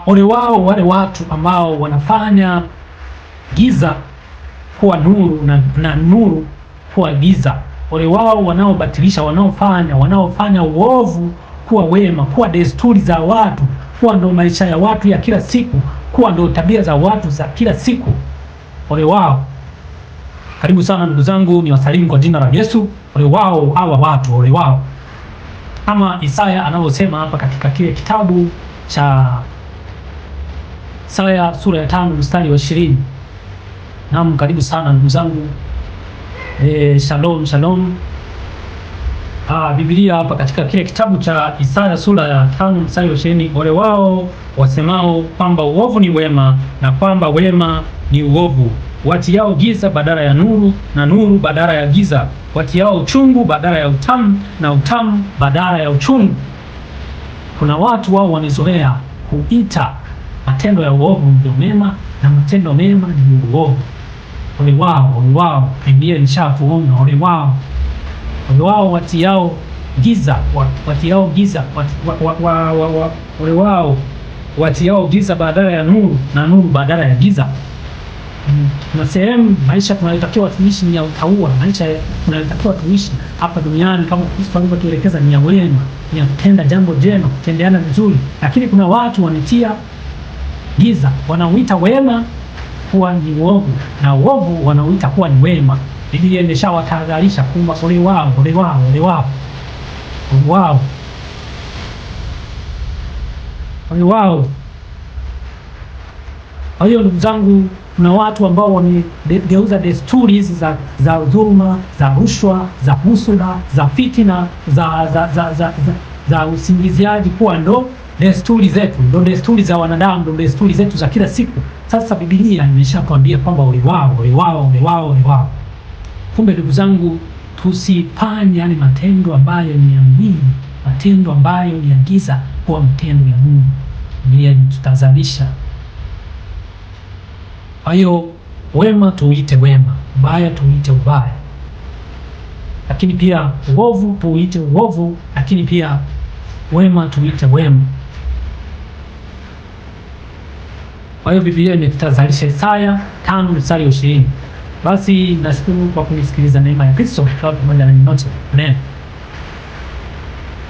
Ole wao wale watu ambao wanafanya giza kuwa nuru na nuru kuwa giza. Ole wao wanaobatilisha, wanaofanya uovu kuwa wema, kuwa desturi za watu, kuwa ndo maisha ya watu ya kila siku, kuwa ndo tabia za watu za kila siku. Ole wao. Karibu sana ndugu zangu, ni wasalimu kwa jina la Yesu. Ole wao hawa watu, ole wao. Kama Isaya anavyosema hapa katika kile kitabu cha Isaya sura ya 5 mstari wa 20. Naam, karibu sana ndugu zangu. Shalom shalom. Biblia hapa katika kile kitabu cha Isaya sura ya 5 mstari wa 20, ole wao wasemao kwamba uovu ni wema na kwamba wema ni uovu, watiao giza badala ya nuru na nuru badala ya giza, watiao uchungu badala ya utamu na utamu badala ya uchungu. Kuna watu wao wamezoea kuita matendo ya uovu ndio mema na matendo mema ni uovu. Ole wao, ole wao. Biblia ilishafuona ole wao. Ole wao watiao giza, watiao giza, ole wao watiao giza badala ya nuru na nuru badala ya giza. Na sehemu maisha tunayotakiwa tuishi ni ya utauwa. Maisha tunayotakiwa tuishi hapa duniani kama Kristo alivyotuelekeza ni ya wema, ni ya kutenda jambo jema, kutendeana vizuri. Lakini kuna watu wanatia giza, wanauita wema kuwa ni uovu na uovu wanauita kuwa ni wema. Biblia imeshawatahadharisha kwamba ole wao, ole wao, ole wao, ole wao, ole wao. Kwa hiyo ndugu zangu, kuna watu ambao wamegeuza desturi hizi za dhuluma, za rushwa, za husuda, za fitina, za usingiziaji kuwa ndo desturi zetu, ndo desturi za wanadamu, ndo desturi zetu za kila siku. Sasa Biblia imeshakwambia kwamba ole wao, ole wao, ole wao, ole wao. Kumbe ndugu zangu, tusifanye matendo ambayo ni ya mwili, matendo ambayo ni ya giza kuwa matendo ya Mungu. Biblia tutazalisha. Kwa hiyo wema tuuite wema, ubaya tuuite ubaya, lakini pia uovu tuuite uovu, lakini pia wema tuuite wema. Kwa hiyo Biblia imetutazalisha. Isaya 5 mstari wa 20. Basi nashukuru kwa kunisikiliza. Neema ya Kristo pamoja na nyote. Amen.